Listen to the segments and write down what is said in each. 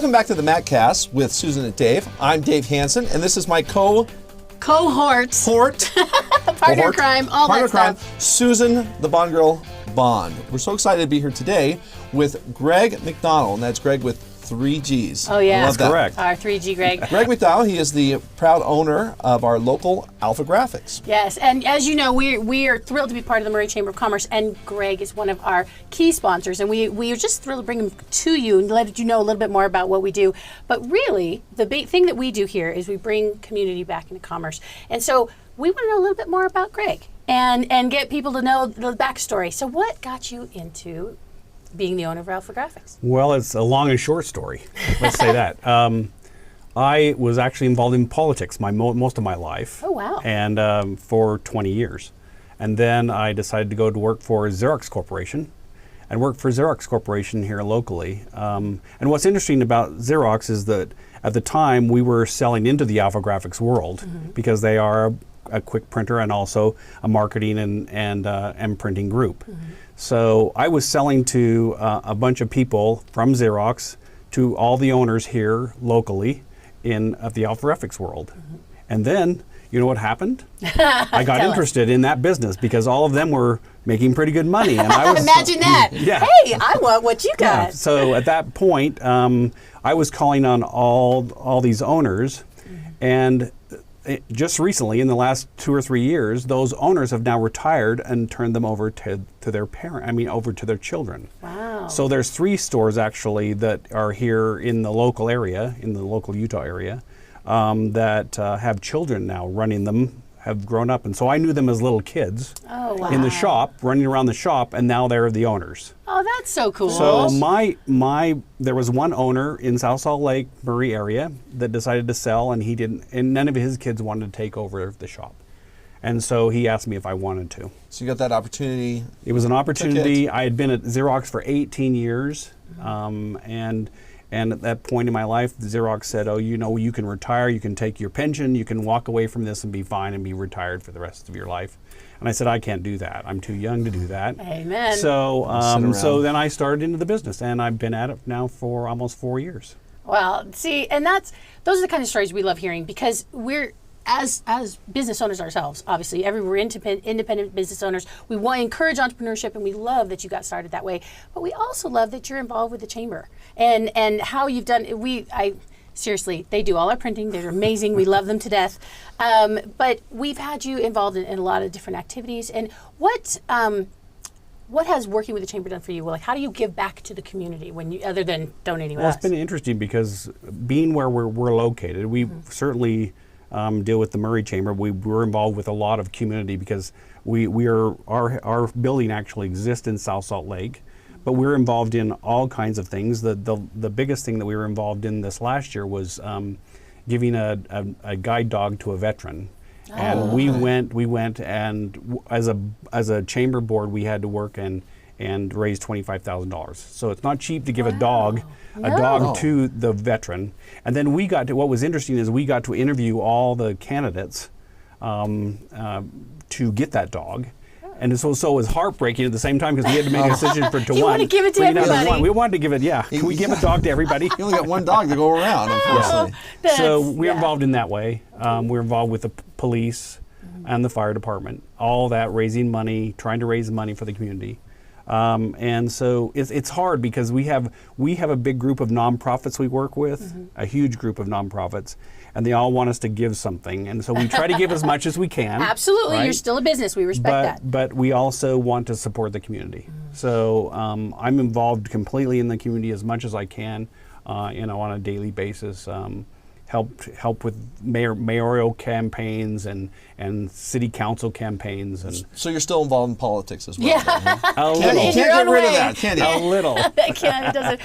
Welcome back to the Mattcast with Susan and Dave. I'm Dave Hansen, and this is my cohort. Partner crime, all Partner that crime, stuff. Susan, the Bond Girl Bond. We're so excited to be here today with Greg McDonald, and that's Greg with 3 Gs. Oh, yeah. I love that. Correct. Our 3G Greg. Greg McDonald, he is the proud owner of our local AlphaGraphics. Yes, and as you know, we are thrilled to be part of the Murray Chamber of Commerce, and Greg is one of our key sponsors, and we are just thrilled to bring him to you and let you know a little bit more about what we do. But really, the big thing that we do here is we bring community back into commerce. And so we want to know a little bit more about Greg and get people to know the backstory. So what got you into being the owner of AlphaGraphics? Well, it's a long and short story. Let's say that. I was actually involved in politics most of my life. Oh, wow. And for 20 years. And then I decided to go to work for Xerox Corporation and work for Xerox Corporation here locally. And what's interesting about Xerox is that at the time we were selling into the AlphaGraphics world because they are a quick printer and also a marketing and printing group. So I was selling to a bunch of people from Xerox to all the owners here locally of the AlphaGraphics world. And then, you know what happened? I got interested in that business because all of them were making pretty good money. And I was, Imagine that. Yeah. Hey, I want what you got. Yeah. So at that point, I was calling on all these owners, and just recently, in the last 2 or 3 years, those owners have now retired and turned them over to their over to their children. Wow. So there's 3 stores actually that are here in the local area, in the local Utah area, that have children now running them, have grown up. And so I knew them as little kids in the shop, running around the shop, and now they're the owners. Oh, that's so cool. So there was one owner in South Salt Lake, Murray area that decided to sell, and he didn't, and none of his kids wanted to take over the shop. And so he asked me if I wanted to. So you got that opportunity. It was an opportunity. I had been at Xerox for 18 years, and at that point in my life, Xerox said, oh, you know, you can retire, you can take your pension, you can walk away from this and be fine and be retired for the rest of your life. And I said, I can't do that. I'm too young to do that. Amen. So then I started into the business, and I've been at it now for almost 4 years. Well, see, and those are the kind of stories we love hearing, because we're, as business owners ourselves, obviously, we're independent business owners. We want to encourage entrepreneurship, and we love that you got started that way. But we also love that you're involved with the chamber and how you've done. Seriously, they do all our printing. They're amazing. We love them to death. But we've had you involved in a lot of different activities. And what has working with the chamber done for you? Like, how do you give back to the community other than donating with us? Well, it's been interesting because being where we're located, we certainly deal with the Murray Chamber. We're involved with a lot of community because our building actually exists in South Salt Lake, but we're involved in all kinds of things. The biggest thing that we were involved in this last year was giving a guide dog to a veteran. And we went and as a chamber board, we had to work and raise $25,000. So it's not cheap to give a dog to the veteran. And then what was interesting is we got to interview all the candidates to get that dog. And so it was heartbreaking at the same time because we had to make a decision to You one. want to give it to everybody. We wanted to give it, yeah. Can we give a dog to everybody? You only got one dog to go around, unfortunately. So we're involved in that way. We're involved with the police and the fire department, all that, raising money, trying to raise money for the community. And so it's hard because we have a big group of nonprofits we work with, a huge group of nonprofits, and they all want us to give something. And so we try to give as much as we can. Absolutely. Right? You're still a business. We respect that. But we also want to support the community. So I'm involved completely in the community as much as I can, on a daily basis. Help with mayoral campaigns and city council campaigns, and so you're still involved in politics as well. Yeah, a little. You can't get rid of that, can you? A little. It can. It doesn't.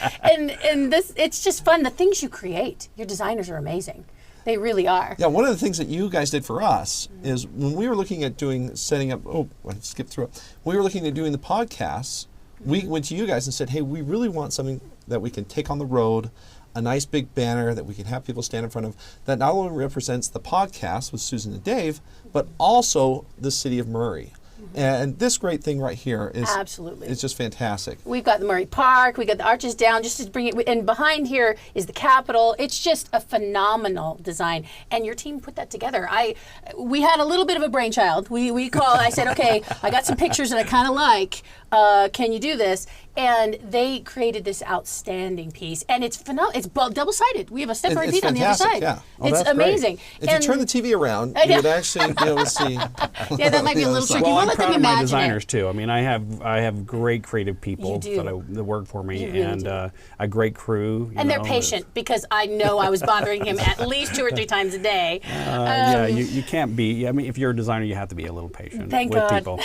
And this, it's just fun. The things you create, your designers are amazing. They really are. Yeah, one of the things that you guys did for us is when we were looking at setting up. Oh, I skipped through it. We were looking at doing the podcasts. We went to you guys and said, "Hey, we really want something that we can take on the road." A nice big banner that we can have people stand in front of that not only represents the podcast with Susan and Dave, but also the city of Murray. And this great thing right here is Absolutely. It's just fantastic. We've got the Murray Park, we got the arches down just to bring it, and behind here is the Capitol. It's just a phenomenal design, and your team put that together. We had a little bit of a brainchild. I said, okay, I got some pictures that I kind of like. Can you do this? And they created this outstanding piece, and it's phenomenal. It's double-sided. We have a step repeat on the other side. Yeah. Oh, it's that's amazing. If you turn the TV around, you would actually be able to see. Yeah, that might be a little tricky. Well, We'll I'm let them proud of my imagine designers it. too. I mean, I have great creative people You do. that work for me, You really and do. a great crew. And they're patient, because I know I was bothering him at least 2 or 3 times a day. Yeah, you can't be. I mean, if you're a designer, you have to be a little patient Thank with God. people.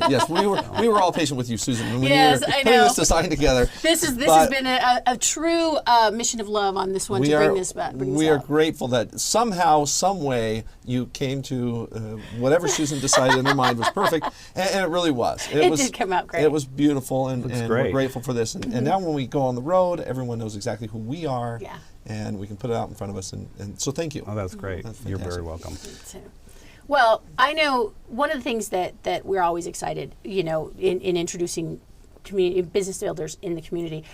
Yes. We were all patient with you, Susan, when Yes, we were I putting know. this design together. This has been a true mission of love on this one to bring this back. We are grateful that somehow, some way, you came to whatever Susan decided in her mind was perfect, and it really was. It did come out great. It was beautiful, and we're great. grateful for this. And now when we go on the road, everyone knows exactly who we are, Yeah. and we can put it out in front of us. And so thank you. Oh, that's great. That's You're fantastic. very welcome. Well, I know one of the things that we're always excited, in introducing business builders in the community.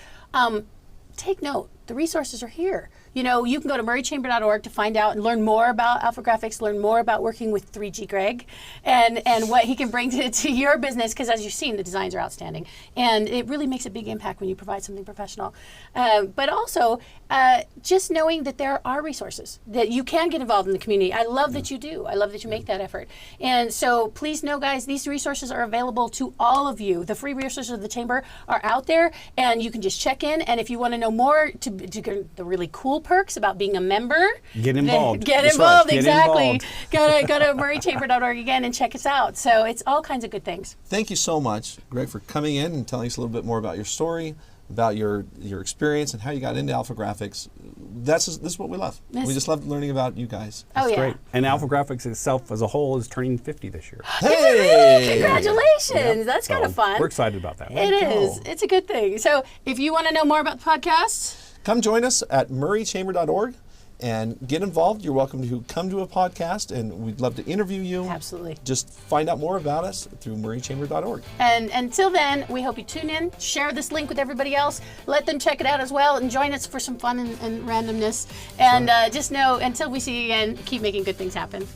Take note, the resources are here. You can go to murraychamber.org to find out and learn more about AlphaGraphics, learn more about working with 3G Greg, and what he can bring to your business, because as you've seen, the designs are outstanding. And it really makes a big impact when you provide something professional. But also, just knowing that there are resources, that you can get involved in the community. I love that you do. I love that you make that effort. And so please know, guys, these resources are available to all of you. The free resources of the Chamber are out there, and you can just check in. And if you want to know more to get the really cool perks about being a member, Get involved. Get That's involved, right. Get exactly. involved. Go to murraychamber.org again and check us out. So it's all kinds of good things. Thank you so much, Greg, for coming in and telling us a little bit more about your story, about your experience, and how you got into AlphaGraphics. This is what we love. Yes. We just love learning about you guys. Oh, yeah. Great. And AlphaGraphics itself as a whole is turning 50 this year. Hey! Congratulations. That's kind So of fun. We're excited about that. It is. It's a good thing. So if you want to know more about the podcast, Come join us at murraychamber.org and get involved. You're welcome to come to a podcast, and we'd love to interview you. absolutely. Just find out more about us through murraychamber.org. And until then, we hope you tune in, share this link with everybody else, let them check it out as well, and join us for some fun and randomness. And just know, until we see you again, keep making good things happen.